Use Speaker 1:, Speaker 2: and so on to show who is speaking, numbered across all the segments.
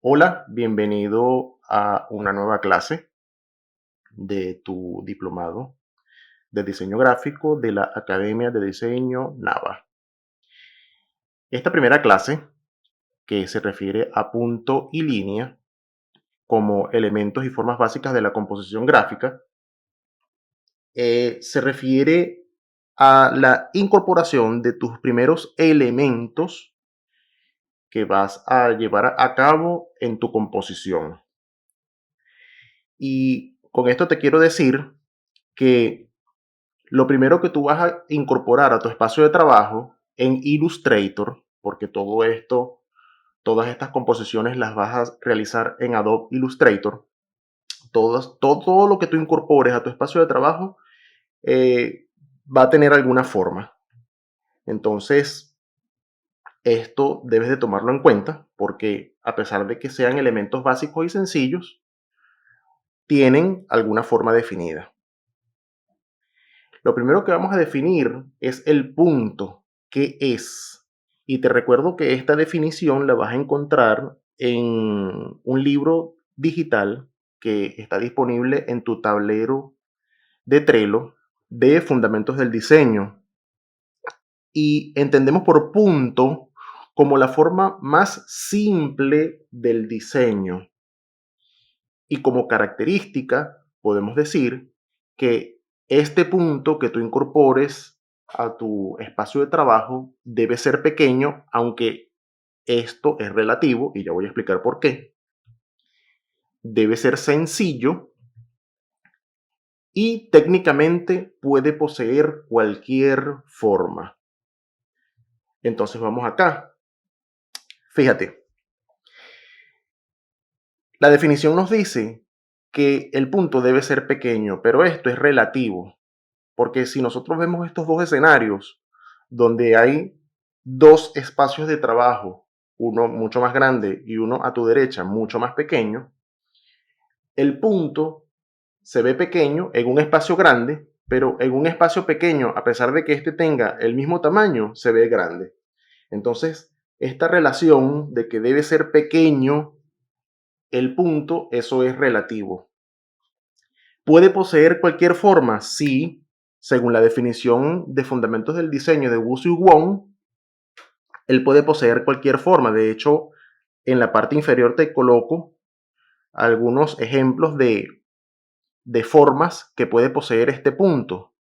Speaker 1: Hola, bienvenido a una nueva clase de tu diplomado de diseño gráfico de la Academia de Diseño NAVA. Esta primera clase, que se refiere a punto y línea como elementos y formas básicas de la composición gráfica, se refiere a la incorporación de tus primeros elementos que vas a llevar a cabo en tu composición. Y con esto te quiero decir que lo primero que tú vas a incorporar a tu espacio de trabajo en Illustrator, porque todas estas composiciones las vas a realizar en Adobe Illustrator, todo lo que tú incorpores a tu espacio de trabajo va a tener alguna forma. Entonces, esto debes de tomarlo en cuenta porque a pesar de que sean elementos básicos y sencillos, tienen alguna forma definida. Lo primero que vamos a definir es el punto. ¿Qué es? Y te recuerdo que esta definición la vas a encontrar en un libro digital que está disponible en tu tablero de Trello de Fundamentos del Diseño. Y entendemos por punto como la forma más simple del diseño. Y como característica, podemos decir que este punto que tú incorpores a tu espacio de trabajo debe ser pequeño, aunque esto es relativo, y ya voy a explicar por qué. Debe ser sencillo y técnicamente puede poseer cualquier forma. Entonces vamos acá. Fíjate, la definición nos dice que el punto debe ser pequeño, pero esto es relativo. Porque si nosotros vemos estos dos escenarios, donde hay dos espacios de trabajo, uno mucho más grande y uno a tu derecha mucho más pequeño, el punto se ve pequeño en un espacio grande, pero en un espacio pequeño, a pesar de que este tenga el mismo tamaño, se ve grande. Entonces, esta relación de que debe ser pequeño el punto, eso es relativo. ¿Puede poseer cualquier forma? Sí, según la definición de fundamentos del diseño de Wu Sui Wong, él puede poseer cualquier forma. De hecho, en la parte inferior te coloco algunos ejemplos de formas que puede poseer este punto.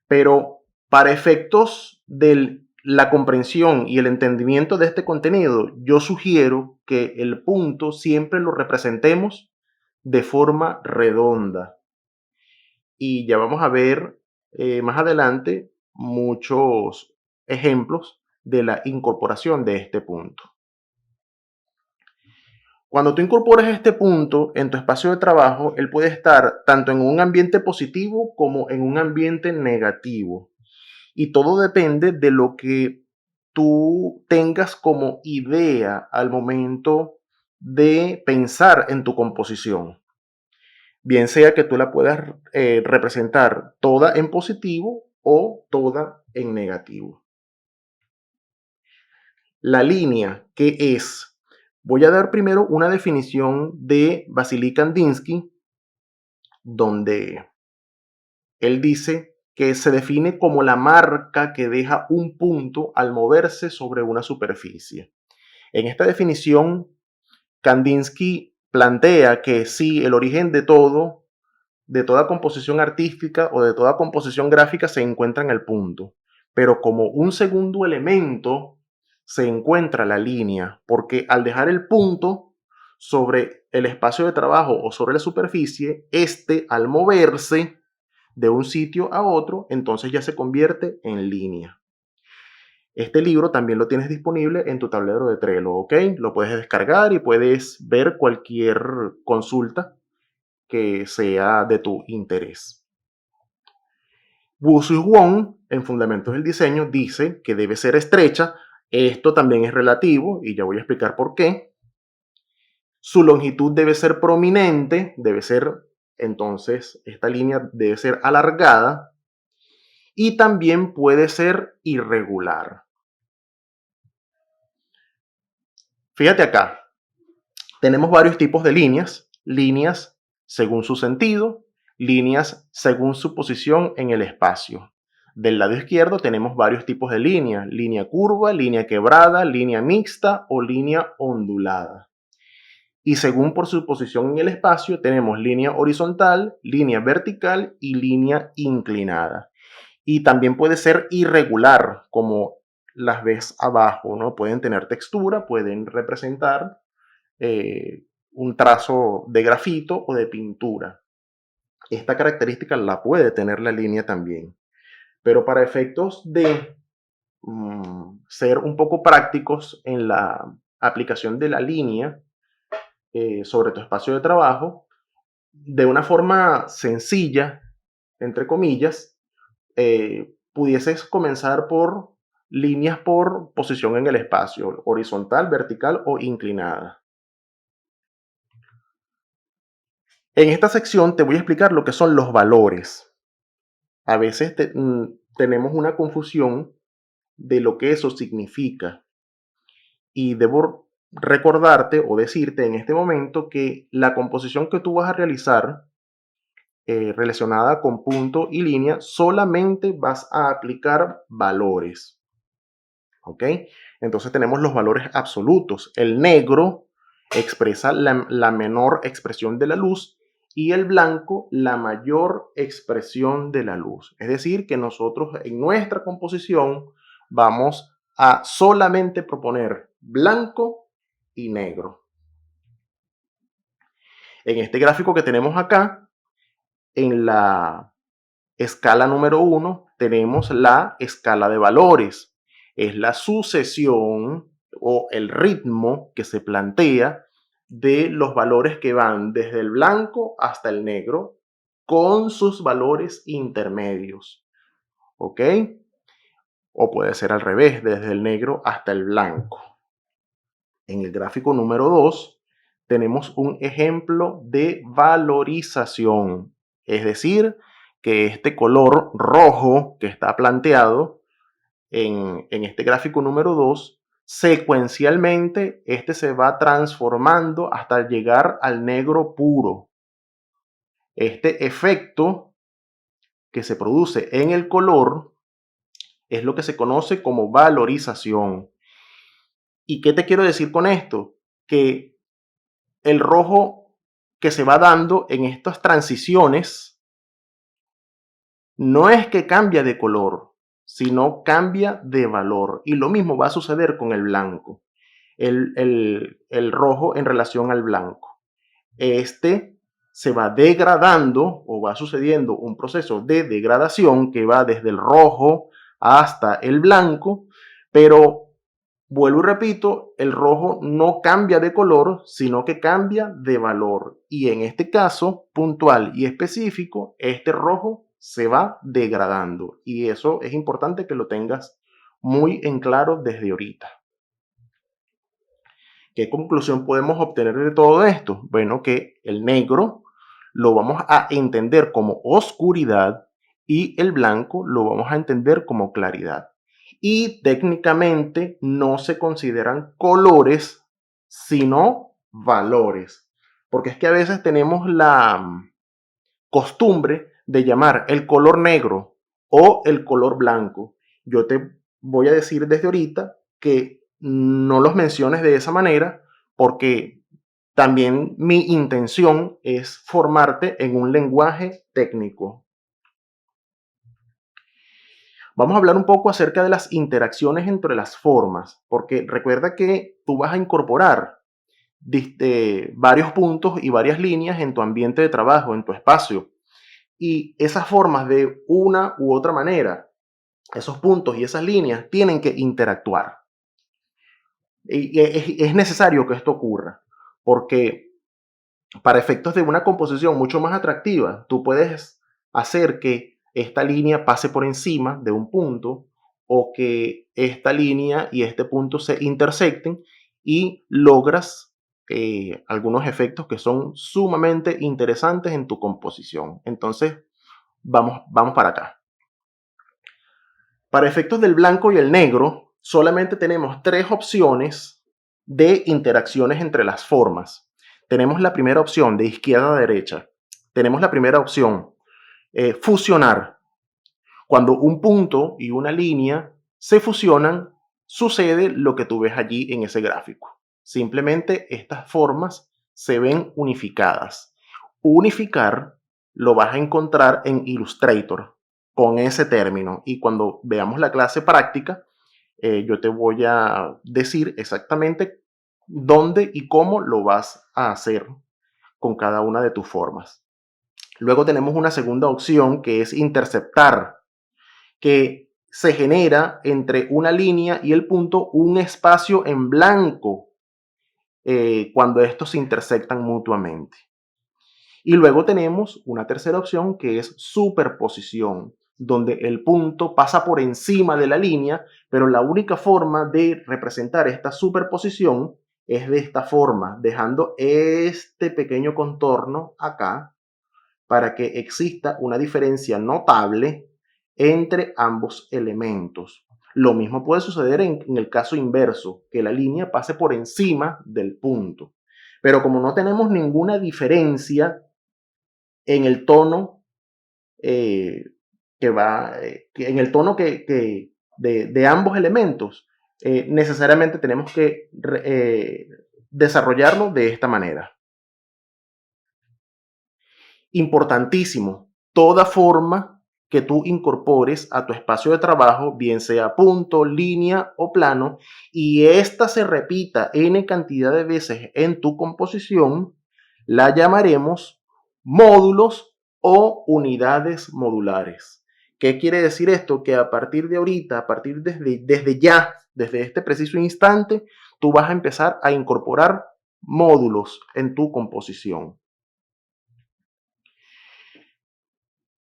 Speaker 1: Pero para efectos de la comprensión y el entendimiento de este contenido, yo sugiero que el punto siempre lo representemos de forma redonda. Y ya vamos a ver más adelante muchos ejemplos de la incorporación de este punto. Cuando tú incorporas este punto en tu espacio de trabajo, él puede estar tanto en un ambiente positivo como en un ambiente negativo. Y todo depende de lo que tú tengas como idea al momento de pensar en tu composición. Bien sea que tú la puedas representar toda en positivo o toda en negativo. La línea, ¿qué es? Voy a dar primero una definición de Vasily Kandinsky, donde él dice que se define como la marca que deja un punto al moverse sobre una superficie. En esta definición, Kandinsky plantea que sí, el origen de toda composición artística o de toda composición gráfica se encuentra en el punto, pero como un segundo elemento se encuentra la línea, porque al dejar el punto sobre el espacio de trabajo o sobre la superficie, este al moverse de un sitio a otro, entonces ya se convierte en línea. Este libro también lo tienes disponible en tu tablero de Trello, ¿ok? Lo puedes descargar y puedes ver cualquier consulta que sea de tu interés. Wu Sui Wong, en Fundamentos del Diseño, dice que debe ser estrecha. Esto también es relativo y ya voy a explicar por qué. Su longitud debe ser prominente, entonces, esta línea debe ser alargada y también puede ser irregular. Fíjate acá, Tenemos varios tipos de líneas, líneas según su sentido, líneas según su posición en el espacio. Del lado izquierdo tenemos varios tipos de líneas, línea curva, línea quebrada, línea mixta o línea ondulada. Y según por su posición en el espacio tenemos línea horizontal, línea vertical y línea inclinada. Y también puede ser irregular, como las ves abajo, ¿no? Pueden tener textura, pueden representar un trazo de grafito o de pintura. Esta característica la puede tener la línea también. Pero para efectos de ser un poco prácticos en la aplicación de la línea sobre tu espacio de trabajo, de una forma sencilla, entre comillas, pudieses comenzar por líneas por posición en el espacio, horizontal, vertical o inclinada. En esta sección te voy a explicar lo que son los valores. A veces tenemos una confusión de lo que eso significa. Y debo recordarte o decirte en este momento que la composición que tú vas a realizar relacionada con punto y línea, solamente vas a aplicar valores. ¿Ok? Entonces tenemos los valores absolutos. El negro expresa la menor expresión de la luz y el blanco la mayor expresión de la luz. Es decir, que nosotros en nuestra composición vamos a solamente proponer blanco y negro. En este gráfico que tenemos acá, en la escala número 1 tenemos la escala de valores. Es la sucesión o el ritmo que se plantea de los valores que van desde el blanco hasta el negro con sus valores intermedios. ¿Ok? O puede ser al revés, desde el negro hasta el blanco. En el gráfico número 2 tenemos un ejemplo de valorización, es decir, que este color rojo que está planteado en este gráfico número 2, secuencialmente este se va transformando hasta llegar al negro puro. Este efecto que se produce en el color es lo que se conoce como valorización. ¿Y qué te quiero decir con esto? Que el rojo que se va dando en estas transiciones no es que cambia de color, sino cambia de valor. Y lo mismo va a suceder con el blanco, el rojo en relación al blanco. Este se va degradando o va sucediendo un proceso de degradación que va desde el rojo hasta el blanco, pero vuelvo y repito, el rojo no cambia de color, sino que cambia de valor. Y en este caso, puntual y específico, este rojo se va degradando. Y eso es importante que lo tengas muy en claro desde ahorita. ¿Qué conclusión podemos obtener de todo esto? Bueno, que el negro lo vamos a entender como oscuridad y el blanco lo vamos a entender como claridad. Y técnicamente no se consideran colores, sino valores. Porque es que a veces tenemos la costumbre de llamar el color negro o el color blanco. Yo te voy a decir desde ahorita que no los menciones de esa manera porque también mi intención es formarte en un lenguaje técnico. Vamos a hablar un poco acerca de las interacciones entre las formas, porque recuerda que tú vas a incorporar varios puntos y varias líneas en tu ambiente de trabajo, en tu espacio. Y esas formas de una u otra manera, esos puntos y esas líneas tienen que interactuar. Y es necesario que esto ocurra, porque para efectos de una composición mucho más atractiva, tú puedes hacer que esta línea pase por encima de un punto o que esta línea y este punto se intersecten y logras algunos efectos que son sumamente interesantes en tu composición. Entonces, vamos para acá. Para efectos del blanco y el negro, solamente tenemos tres opciones de interacciones entre las formas. tenemos la primera opción de izquierda a derecha. Tenemos la primera opción, fusionar. Cuando un punto y una línea se fusionan, sucede lo que tú ves allí en ese gráfico. Simplemente estas formas se ven unificadas. Unificar lo vas a encontrar en Illustrator con ese término, y cuando veamos la clase práctica, yo te voy a decir exactamente dónde y cómo lo vas a hacer con cada una de tus formas. Luego tenemos una segunda opción que es interceptar, que se genera entre una línea y el punto un espacio en blanco cuando estos se intersectan mutuamente. Y luego tenemos una tercera opción que es superposición, donde el punto pasa por encima de la línea, pero la única forma de representar esta superposición es de esta forma, dejando este pequeño contorno acá para que exista una diferencia notable entre ambos elementos. Lo mismo puede suceder en el caso inverso, que la línea pase por encima del punto. Pero como no tenemos ninguna diferencia en el tono eh, en el tono de ambos elementos, necesariamente tenemos que desarrollarlo de esta manera. Importantísimo, toda forma que tú incorpores a tu espacio de trabajo, bien sea punto, línea o plano, y esta se repita n cantidad de veces en tu composición, la llamaremos módulos o unidades modulares. ¿Qué quiere decir esto? Que a partir de ahorita, a partir desde ya, desde este preciso instante, tú vas a empezar a incorporar módulos en tu composición.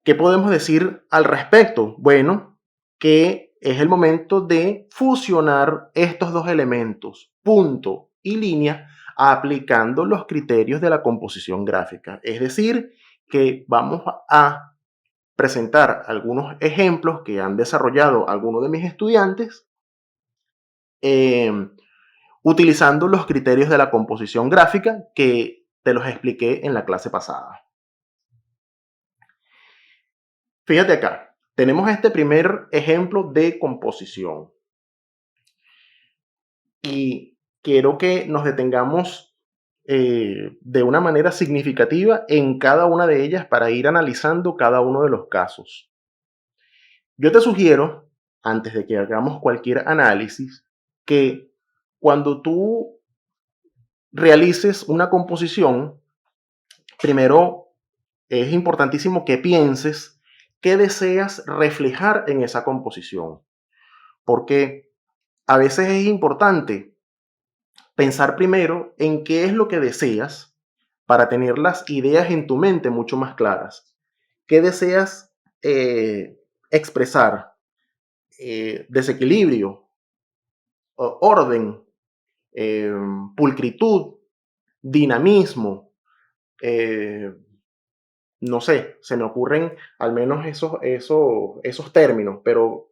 Speaker 1: ¿Qué podemos decir al respecto? Bueno, que es el momento de fusionar estos dos elementos, punto y línea, aplicando los criterios de la composición gráfica. Es decir, que vamos a presentar algunos ejemplos que han desarrollado algunos de mis estudiantes eh, utilizando los criterios de la composición gráfica que te los expliqué en la clase pasada. Fíjate acá, tenemos este primer ejemplo de composición y quiero que nos detengamos de una manera significativa en cada una de ellas para ir analizando cada uno de los casos. Yo te sugiero, antes de que hagamos cualquier análisis, que cuando tú realices una composición, primero es importantísimo que pienses qué deseas reflejar en esa composición, porque a veces es importante pensar primero en qué es lo que deseas para tener las ideas en tu mente mucho más claras. ¿Qué deseas expresar? Desequilibrio, orden, eh, pulcritud, dinamismo, eh, no sé, se me ocurren al menos esos términos, pero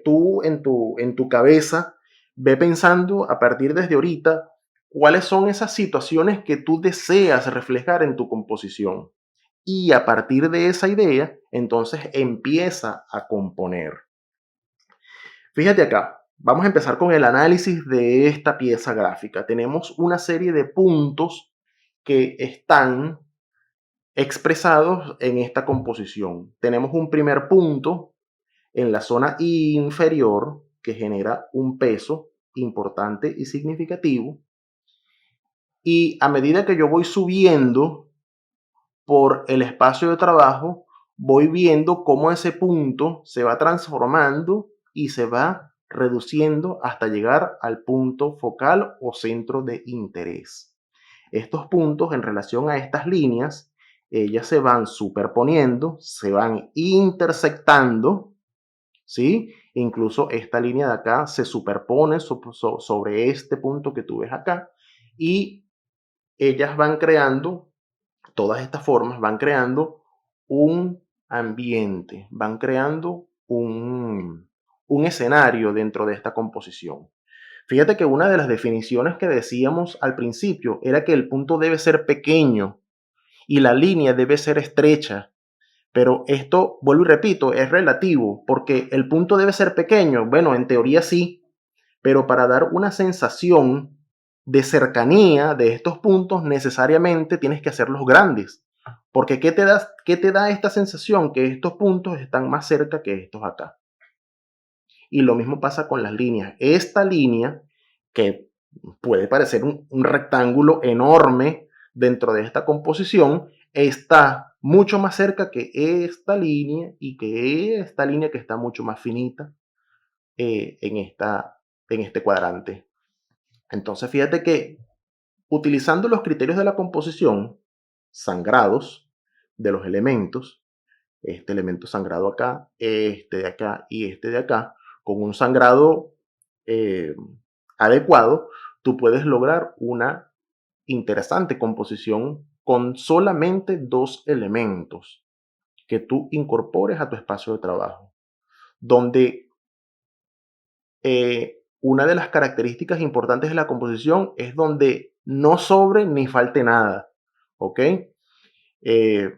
Speaker 1: tú en tu cabeza ve pensando a partir desde ahorita cuáles son esas situaciones que tú deseas reflejar en tu composición. Y a partir de esa idea, entonces empieza a componer. Fíjate acá, vamos a empezar con el análisis de esta pieza gráfica. Tenemos una serie de puntos que están expresados en esta composición. Tenemos un primer punto en la zona inferior que genera un peso importante y significativo. Y a medida que yo voy subiendo por el espacio de trabajo, voy viendo cómo ese punto se va transformando y se va reduciendo hasta llegar al punto focal o centro de interés. Estos puntos en relación a estas líneas, ellas se van superponiendo, se van intersectando, ¿sí? Incluso esta línea de acá se superpone sobre este punto que tú ves acá y ellas van creando, todas estas formas van creando un ambiente, van creando un escenario dentro de esta composición. Fíjate que una de las definiciones que decíamos al principio era que el punto debe ser pequeño y la línea debe ser estrecha. Pero esto, vuelvo y repito, es relativo, porque el punto debe ser pequeño. Bueno, en teoría sí, pero para dar una sensación de cercanía de estos puntos, necesariamente tienes que hacerlos grandes. Porque qué te da esta sensación? Que estos puntos están más cerca que estos acá. Y lo mismo pasa con las líneas. Esta línea, que puede parecer un rectángulo enorme dentro de esta composición, está mucho más cerca que esta línea y que esta línea que está mucho más finita en este cuadrante. Entonces, fíjate que utilizando los criterios de la composición, sangrados de los elementos, este elemento sangrado acá, este de acá y este de acá, con un sangrado eh, adecuado, tú puedes lograr una interesante composición con solamente dos elementos que tú incorpores a tu espacio de trabajo, donde una de las características importantes de la composición es donde no sobre ni falte nada, ¿ok? Eh,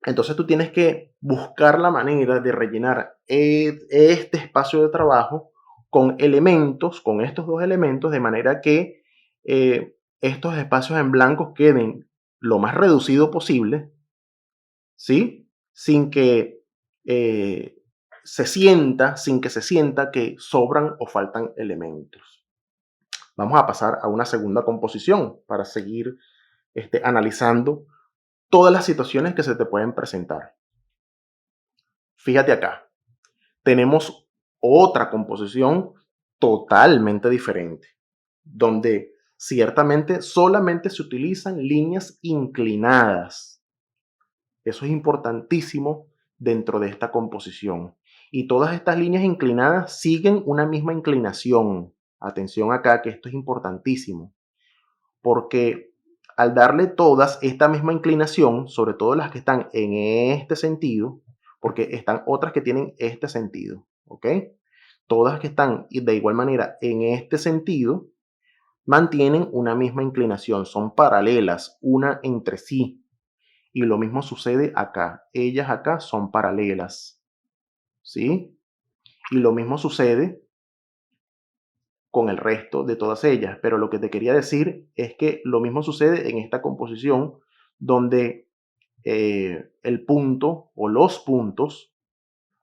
Speaker 1: Entonces tú tienes que buscar la manera de rellenar este espacio de trabajo con elementos, con estos dos elementos, de manera que estos espacios en blanco queden lo más reducido posible, ¿sí? Eh, sin que se sienta que sobran o faltan elementos. Vamos a pasar a una segunda composición para seguir analizando todas las situaciones que se te pueden presentar. Fíjate acá, tenemos otra composición totalmente diferente, donde ciertamente solamente se utilizan líneas inclinadas. Eso es importantísimo dentro de esta composición. Y todas estas líneas inclinadas siguen una misma inclinación. Atención acá, que esto es importantísimo, porque al darle todas esta misma inclinación, sobre todo las que están en este sentido, porque están otras que tienen este sentido, ¿ok? Todas que están de igual manera en este sentido, mantienen una misma inclinación, son paralelas una entre sí. Y lo mismo sucede acá, ellas acá son paralelas, ¿sí? Y lo mismo sucede con el resto de todas ellas. Pero lo que te quería decir es que lo mismo sucede en esta composición donde el punto o los puntos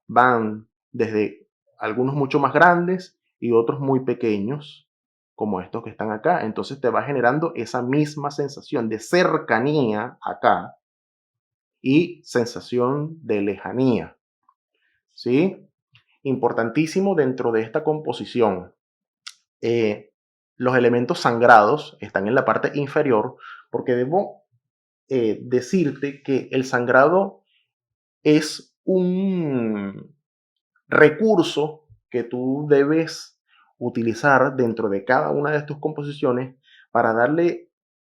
Speaker 1: van desde algunos mucho más grandes y otros muy pequeños, como estos que están acá. Entonces te va generando esa misma sensación de cercanía acá y sensación de lejanía, ¿sí? Importantísimo dentro de esta composición. eh, los elementos sangrados están en la parte inferior porque debo decirte que el sangrado es un recurso que tú debes utilizar dentro de cada una de tus composiciones para darle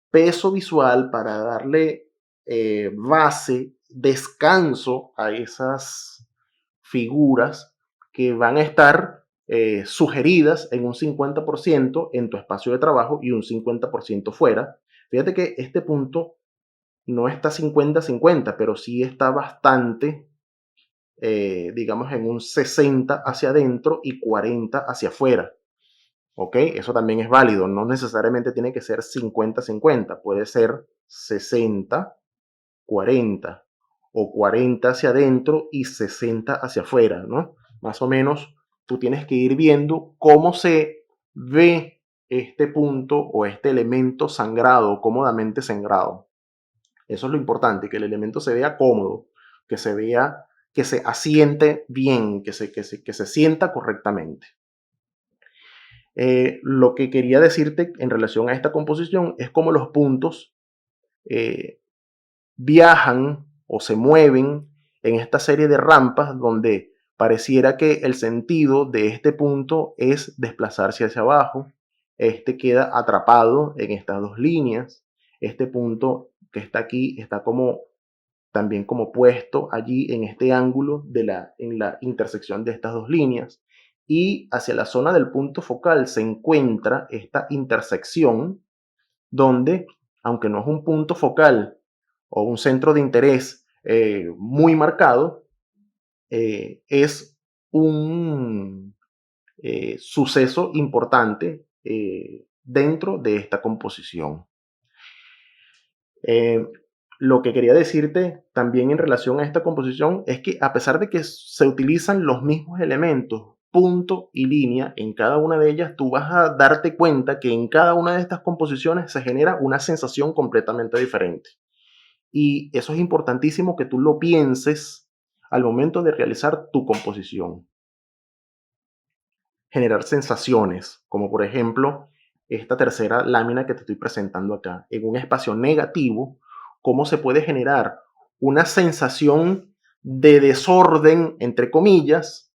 Speaker 1: peso visual, para darle base, descanso a esas figuras que van a estar sugeridas en un 50% en tu espacio de trabajo y un 50% fuera. Fíjate que este punto no está 50-50, pero sí está bastante, digamos, en un 60 hacia adentro y 40 hacia afuera. ¿Ok? Eso también es válido. No necesariamente tiene que ser 50-50. Puede ser 60-40 o 40 hacia adentro y 60 hacia afuera, ¿no? Más o menos tú tienes que ir viendo cómo se ve este punto o este elemento sangrado, cómodamente sangrado. Eso es lo importante, que el elemento se vea cómodo, que se vea, que se asiente bien, que se sienta correctamente. Lo que quería decirte en relación a esta composición es cómo los puntos eh, viajan o se mueven en esta serie de rampas donde pareciera que el sentido de este punto es desplazarse hacia abajo. Este queda atrapado en estas dos líneas. Este punto que está aquí está como también como puesto allí en este ángulo en la intersección de estas dos líneas. y hacia la zona del punto focal se encuentra esta intersección donde, aunque no es un punto focal o un centro de interés muy marcado, es un suceso importante dentro de esta composición. Eh, lo que quería decirte también en relación a esta composición es que a pesar de que se utilizan los mismos elementos, punto y línea, en cada una de ellas tú vas a darte cuenta que en cada una de estas composiciones se genera una sensación completamente diferente. Y eso es importantísimo que tú lo pienses al momento de realizar tu composición. Generar sensaciones, como por ejemplo esta tercera lámina que te estoy presentando acá. En un espacio negativo, cómo se puede generar una sensación de desorden, entre comillas,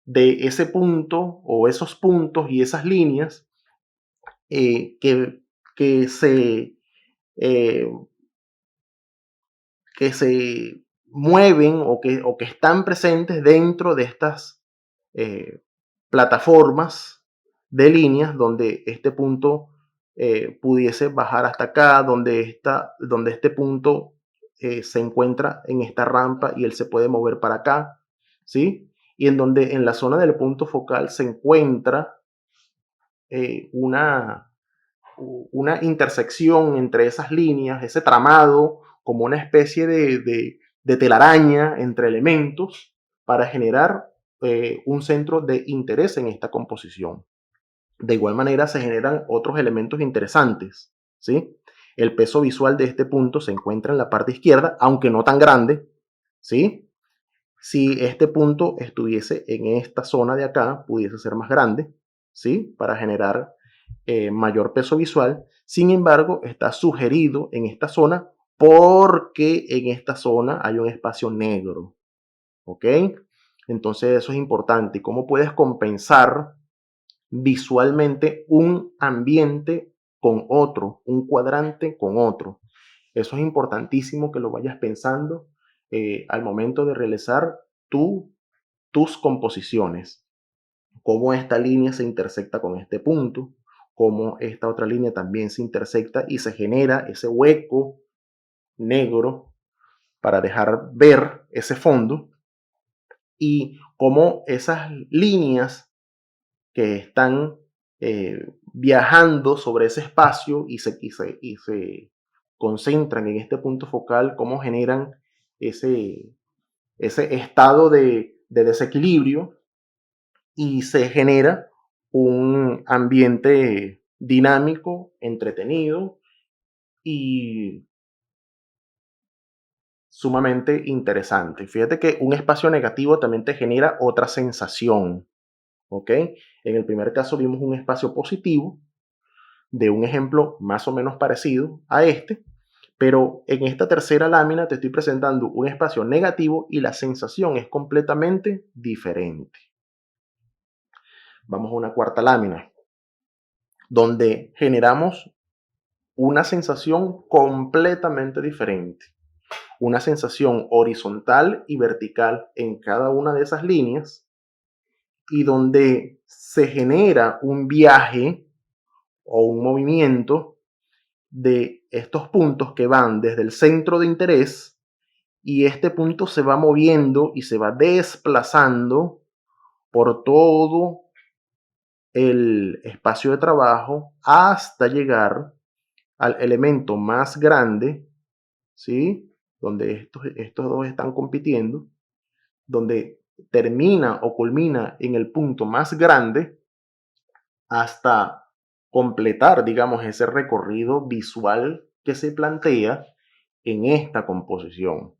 Speaker 1: de ese punto o esos puntos y esas líneas eh, que, que, se, eh, que se mueven o que están presentes dentro de estas plataformas de líneas donde este punto pudiese bajar hasta acá, donde este punto se encuentra en esta rampa y él se puede mover para acá, ¿sí? Y en donde en la zona del punto focal se encuentra eh, una, una intersección entre esas líneas, ese tramado, como una especie de telaraña entre elementos para generar un centro de interés en esta composición. De igual manera se generan otros elementos interesantes, ¿sí? El peso visual de este punto se encuentra en la parte izquierda, aunque no tan grande, ¿sí? Si este punto estuviese en esta zona de acá, pudiese ser más grande, ¿sí? Para generar mayor peso visual. Sin embargo, está sugerido en esta zona porque en esta zona hay un espacio negro, ¿ok? Entonces eso es importante. ¿Cómo puedes compensar visualmente un ambiente con otro, un cuadrante con otro? Eso es importantísimo que lo vayas pensando al momento de realizar tus composiciones. Cómo esta línea se intersecta con este punto, cómo esta otra línea también se intersecta y se genera ese hueco negro para dejar ver ese fondo, y cómo esas líneas que están viajando sobre ese espacio y se concentran en este punto focal, cómo generan ese, ese estado de desequilibrio y se genera un ambiente dinámico, entretenido y sumamente interesante. Fíjate que un espacio negativo también te genera otra sensación, ¿ok? En el primer caso vimos un espacio positivo de un ejemplo más o menos parecido a este, pero en esta tercera lámina te estoy presentando un espacio negativo y la sensación es completamente diferente. Vamos a una cuarta lámina, donde generamos una sensación completamente diferente. Una sensación horizontal y vertical en cada una de esas líneas y donde se genera un viaje o un movimiento de estos puntos que van desde el centro de interés, y este punto se va moviendo y se va desplazando por todo el espacio de trabajo hasta llegar al elemento más grande, ¿sí? Donde estos dos están compitiendo, donde termina o culmina en el punto más grande hasta completar, digamos, ese recorrido visual que se plantea en esta composición.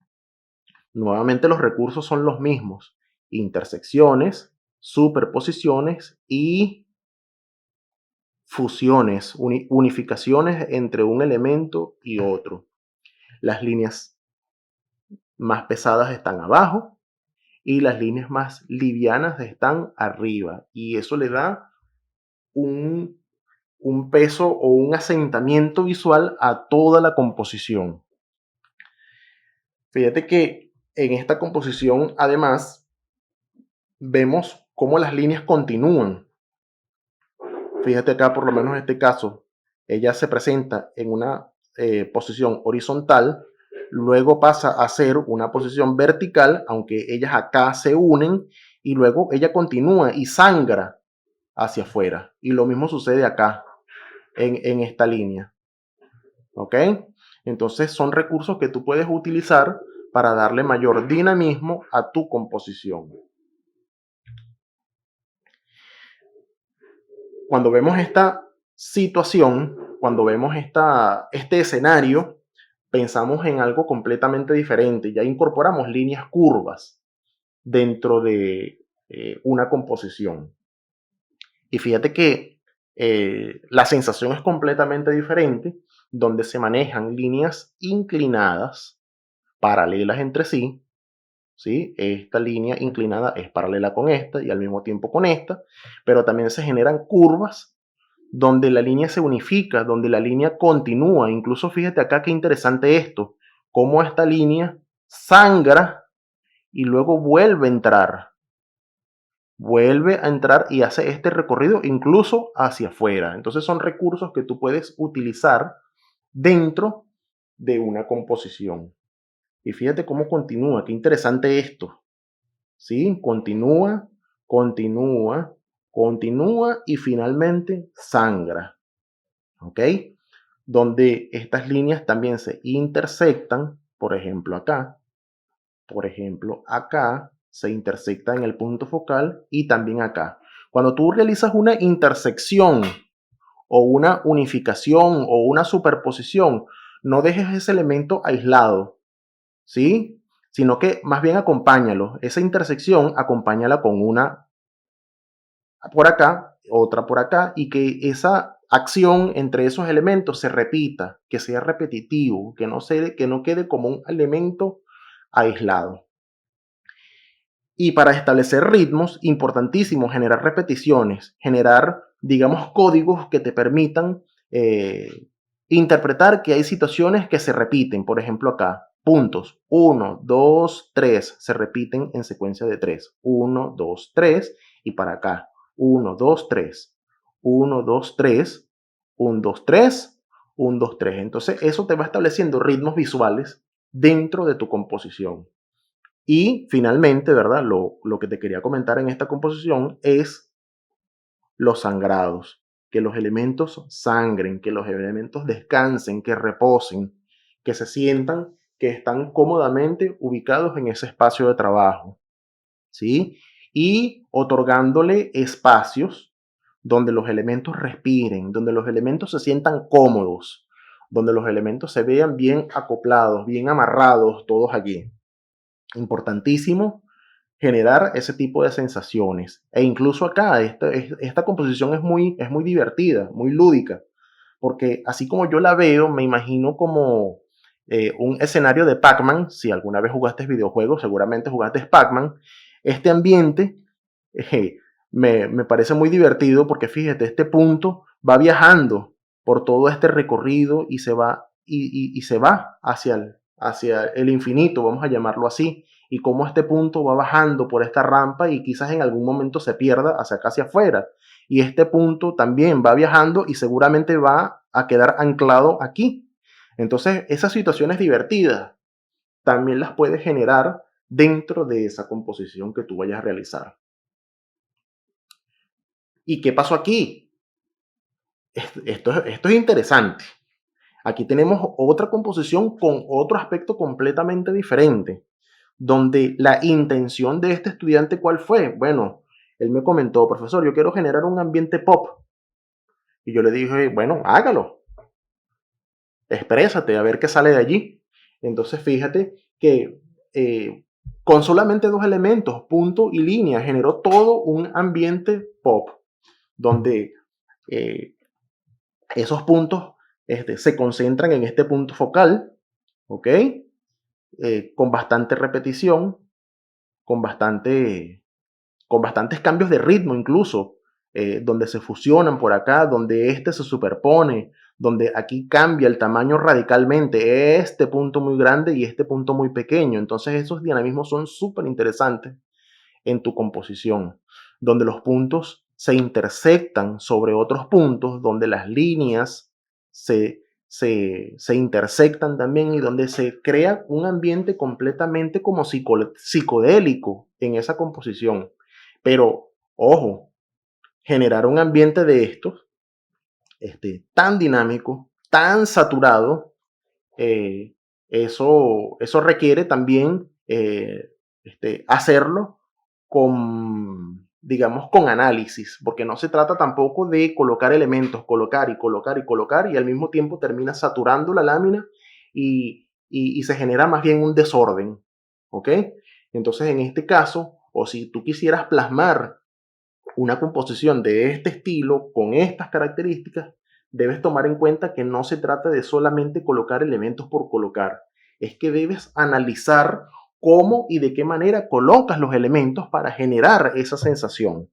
Speaker 1: Nuevamente los recursos son los mismos: intersecciones, superposiciones y fusiones, unificaciones entre un elemento y otro. Las líneas más pesadas están abajo y las líneas más livianas están arriba, y eso le da un, un peso o un asentamiento visual a toda la composición. Fíjate que en esta composición además vemos cómo las líneas continúan. Fíjate acá, por lo menos en este caso, ella se presenta en una posición horizontal, luego pasa a ser una posición vertical, aunque ellas acá se unen, y luego ella continúa y sangra hacia afuera. Y lo mismo sucede acá, en esta línea. ¿Ok? Entonces son recursos que tú puedes utilizar para darle mayor dinamismo a tu composición. Cuando vemos esta situación, cuando vemos este escenario, pensamos en algo completamente diferente. Ya incorporamos líneas curvas dentro de una composición. Y fíjate que la sensación es completamente diferente, donde se manejan líneas inclinadas, paralelas entre sí. ¿Sí? Esta línea inclinada es paralela con esta y al mismo tiempo con esta, pero también se generan curvas donde la línea se unifica, donde la línea continúa. Incluso fíjate acá qué interesante esto, cómo esta línea sangra y luego vuelve a entrar y hace este recorrido incluso hacia afuera. Entonces son recursos que tú puedes utilizar dentro de una composición. Y fíjate cómo continúa, qué interesante esto. ¿Sí? Continúa, continúa, continúa y finalmente sangra. ¿Ok? Donde estas líneas también se intersectan, por ejemplo acá, se intersecta en el punto focal y también acá. Cuando tú realizas una intersección o una unificación o una superposición, no dejes ese elemento aislado, ¿sí? Sino que más bien acompáñalo. Esa intersección acompáñala con una por acá, otra por acá, y que esa acción entre esos elementos se repita, que sea repetitivo, que no quede como un elemento aislado. Y para establecer ritmos, importantísimo generar repeticiones, generar, digamos, códigos que te permitan interpretar que hay situaciones que se repiten. Por ejemplo, acá, puntos 1, 2, 3 se repiten en secuencia de 3. 1, 2, 3 y para acá, 1, 2, 3. 1, 2, 3. 1, 2, 3. 1, 2, 3. Entonces, eso te va estableciendo ritmos visuales dentro de tu composición. Y finalmente, ¿verdad? Lo que te quería comentar en esta composición es los sangrados, que los elementos sangren, que los elementos descansen, que reposen, que se sientan que están cómodamente ubicados en ese espacio de trabajo, ¿sí? Y otorgándole espacios donde los elementos respiren, donde los elementos se sientan cómodos, donde los elementos se vean bien acoplados, bien amarrados todos allí. Importantísimo generar ese tipo de sensaciones. E incluso acá, esta composición es muy divertida, muy lúdica, porque así como yo la veo, me imagino como un escenario de Pac-Man. Si alguna vez jugaste videojuegos, seguramente jugaste Pac-Man. Este ambiente me parece muy divertido porque fíjate, este punto va viajando por todo este recorrido y se va, y se va hacia el infinito, vamos a llamarlo así, y cómo este punto va bajando por esta rampa y quizás en algún momento se pierda hacia acá hacia afuera. Y este punto también va viajando y seguramente va a quedar anclado aquí. Entonces, esas situaciones divertidas también las puedes generar dentro de esa composición que tú vayas a realizar. ¿Y qué pasó aquí? Esto es interesante. Aquí tenemos otra composición con otro aspecto completamente diferente, donde la intención de este estudiante, ¿cuál fue? Bueno, él me comentó, profesor, yo quiero generar un ambiente pop. Y yo le dije, bueno, hágalo, exprésate, a ver qué sale de allí. Entonces, fíjate que con solamente dos elementos, punto y línea, generó todo un ambiente pop, donde eh, esos puntos se concentran en este punto focal, ¿ok? Con bastante repetición, con, bastante, con bastantes cambios de ritmo incluso, donde se fusionan por acá, donde este se superpone, donde aquí cambia el tamaño radicalmente, este punto muy grande y este punto muy pequeño. Entonces esos dinamismos son súper interesantes en tu composición, donde los puntos se intersectan sobre otros puntos, donde las líneas se intersectan también y donde se crea un ambiente completamente como psicodélico en esa composición. Pero, ojo, generar un ambiente de estos tan dinámico, tan saturado, eh, eso requiere también hacerlo con, digamos, con análisis, porque no se trata tampoco de colocar elementos, colocar y colocar y colocar, y al mismo tiempo termina saturando la lámina y se genera más bien un desorden, ¿ok? Entonces, en este caso, o si tú quisieras plasmar una composición de este estilo, con estas características, debes tomar en cuenta que no se trata de solamente colocar elementos por colocar, es que debes analizar cómo y de qué manera colocas los elementos para generar esa sensación.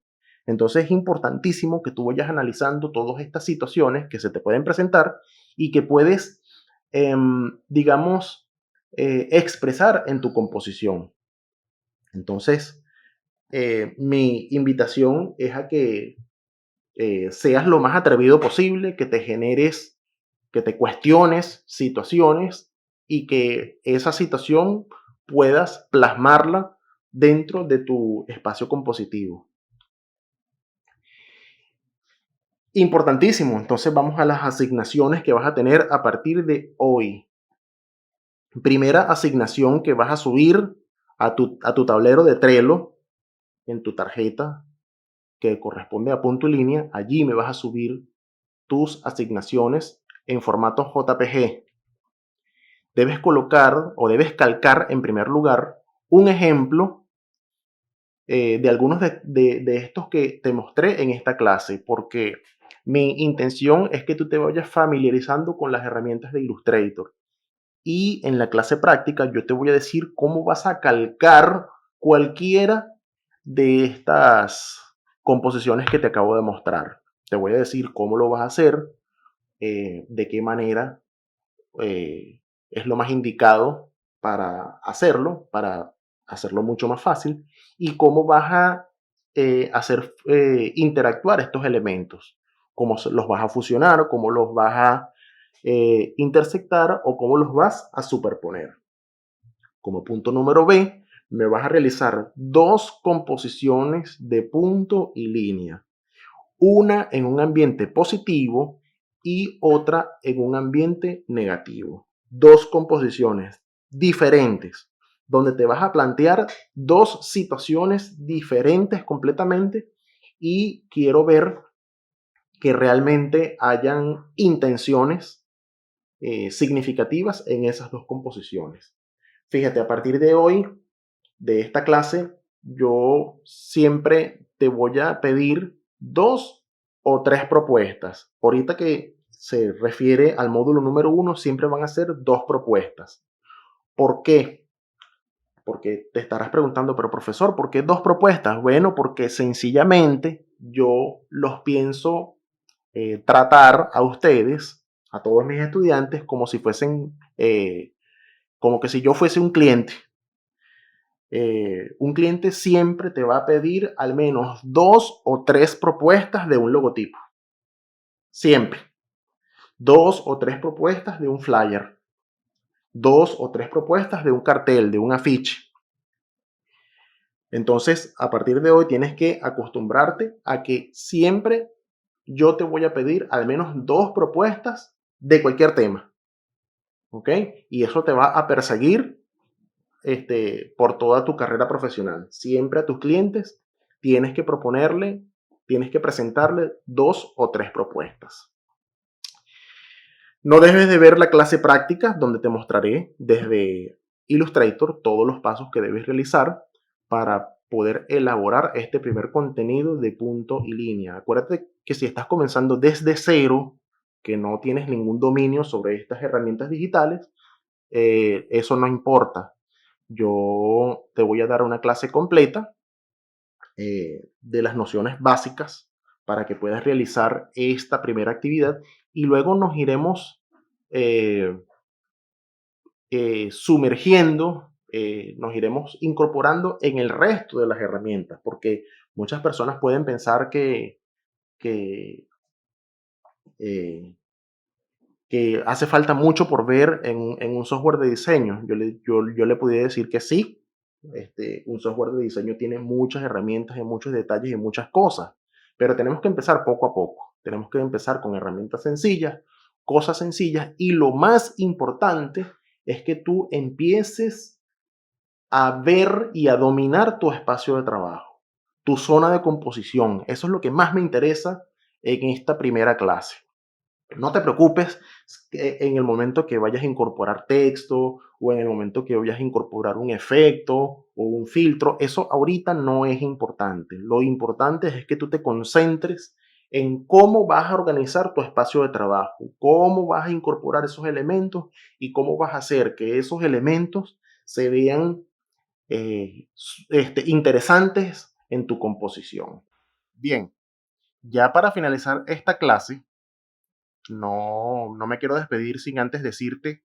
Speaker 1: Entonces es importantísimo que tú vayas analizando todas estas situaciones que se te pueden presentar y que puedes, digamos, expresar en tu composición. Entonces, mi invitación es a que seas lo más atrevido posible, que te generes, que te cuestiones situaciones y que esa situación puedas plasmarla dentro de tu espacio compositivo. Importantísimo, entonces vamos a las asignaciones que vas a tener a partir de hoy. Primera asignación que vas a subir a tu tablero de Trello en tu tarjeta que corresponde a punto y línea. Allí me vas a subir tus asignaciones en formato JPG. Debes colocar o debes calcar en primer lugar un ejemplo de algunos de estos que te mostré en esta clase, porque mi intención es que tú te vayas familiarizando con las herramientas de Illustrator. Y en la clase práctica yo te voy a decir cómo vas a calcar cualquiera de estas composiciones que te acabo de mostrar. Te voy a decir cómo lo vas a hacer, de qué manera eh, es lo más indicado para hacerlo mucho más fácil, y cómo vas a hacer interactuar estos elementos, cómo los vas a fusionar, cómo los vas a intersectar o cómo los vas a superponer. Como punto número B, me vas a realizar dos composiciones de punto y línea, una en un ambiente positivo y otra en un ambiente negativo. Dos composiciones diferentes, donde te vas a plantear dos situaciones diferentes completamente y quiero ver que realmente hayan intenciones significativas en esas dos composiciones. Fíjate, a partir de hoy, de esta clase, yo siempre te voy a pedir dos o tres propuestas. Ahorita que se refiere al módulo número 1, siempre van a ser dos propuestas. ¿Por qué? Porque te estarás preguntando, pero profesor, ¿por qué dos propuestas? Bueno, porque sencillamente yo los pienso tratar a ustedes, a todos mis estudiantes, como si fuesen, como que si yo fuese un cliente. Un cliente siempre te va a pedir al menos dos o tres propuestas de un logotipo. Siempre. Dos o tres propuestas de un flyer. Dos o tres propuestas de un cartel, de un afiche. Entonces, a partir de hoy tienes que acostumbrarte a que siempre yo te voy a pedir al menos dos propuestas de cualquier tema. ¿Ok? Y eso te va a perseguir por toda tu carrera profesional. Siempre a tus clientes tienes que proponerle, tienes que presentarle dos o tres propuestas. No debes de ver la clase práctica donde te mostraré desde Illustrator todos los pasos que debes realizar para poder elaborar este primer contenido de punto y línea. Acuérdate que si estás comenzando desde cero, que no tienes ningún dominio sobre estas herramientas digitales, eso no importa. Yo te voy a dar una clase completa de las nociones básicas para que puedas realizar esta primera actividad y luego nos iremos eh, sumergiendo, nos iremos incorporando en el resto de las herramientas, porque Muchas personas pueden pensar que, eh, que hace falta mucho por ver en un software de diseño. Yo le pudiera decir que sí. Un software de diseño tiene muchas herramientas y muchos detalles y muchas cosas, pero tenemos que empezar poco a poco. Tenemos que empezar con herramientas sencillas, cosas sencillas, y lo más importante es que tú empieces a ver y a dominar tu espacio de trabajo, tu zona de composición. Eso es lo que más me interesa en esta primera clase. No te preocupes en el momento que vayas a incorporar texto o en el momento que vayas a incorporar un efecto o un filtro. Eso ahorita no es importante. Lo importante es que tú te concentres en cómo vas a organizar tu espacio de trabajo, cómo vas a incorporar esos elementos y cómo vas a hacer que esos elementos se vean interesantes en tu composición. Bien, ya para finalizar esta clase, no me quiero despedir sin antes decirte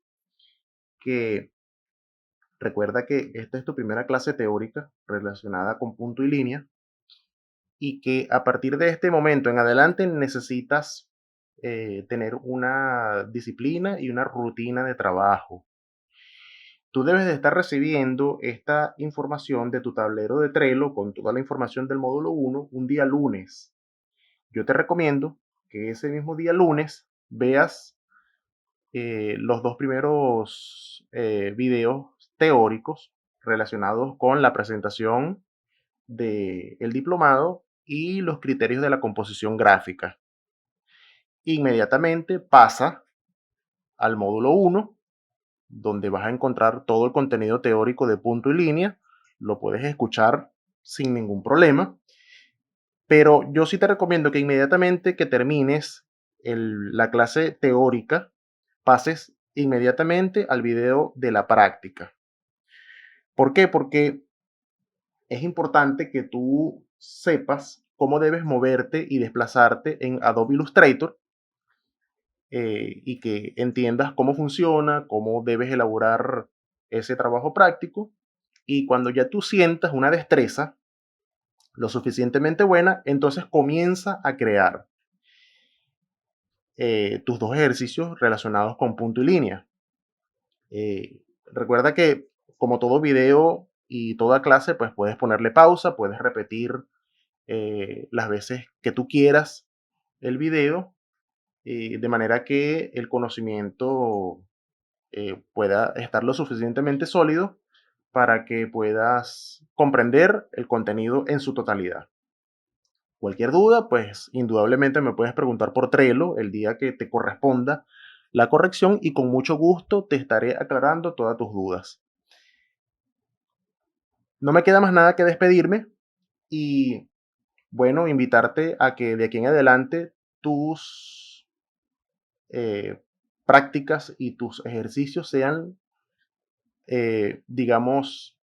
Speaker 1: que recuerda que esta es tu primera clase teórica relacionada con punto y línea y que a partir de este momento en adelante necesitas tener una disciplina y una rutina de trabajo. Tú debes de estar recibiendo esta información de tu tablero de Trello con toda la información del módulo 1 un día lunes. Yo te recomiendo que ese mismo día lunes veas los dos primeros videos teóricos relacionados con la presentación del diplomado y los criterios de la composición gráfica. Inmediatamente pasa al módulo 1, donde vas a encontrar todo el contenido teórico de punto y línea. Lo puedes escuchar sin ningún problema, pero yo sí te recomiendo que inmediatamente que termines la clase teórica, pases inmediatamente al video de la práctica. ¿Por qué? Porque es importante que tú sepas cómo debes moverte y desplazarte en Adobe Illustrator y que entiendas cómo funciona, cómo debes elaborar ese trabajo práctico. Y cuando ya tú sientas una destreza lo suficientemente buena, entonces comienza a crear tus dos ejercicios relacionados con punto y línea. Recuerda que como todo video y toda clase, pues puedes ponerle pausa, puedes repetir las veces que tú quieras el video, de manera que el conocimiento pueda estar lo suficientemente sólido para que puedas comprender el contenido en su totalidad. Cualquier duda, pues indudablemente me puedes preguntar por Trello el día que te corresponda la corrección y con mucho gusto te estaré aclarando todas tus dudas. No me queda más nada que despedirme y bueno, invitarte a que de aquí en adelante tus prácticas y tus ejercicios sean, digamos,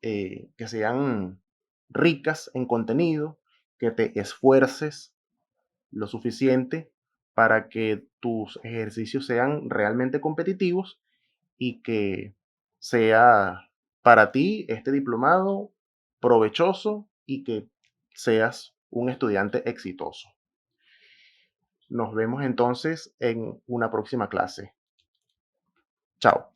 Speaker 1: que sean ricas en contenido, que te esfuerces lo suficiente para que tus ejercicios sean realmente competitivos y que sea para ti este diplomado provechoso y que seas un estudiante exitoso. Nos vemos entonces en una próxima clase. Chao.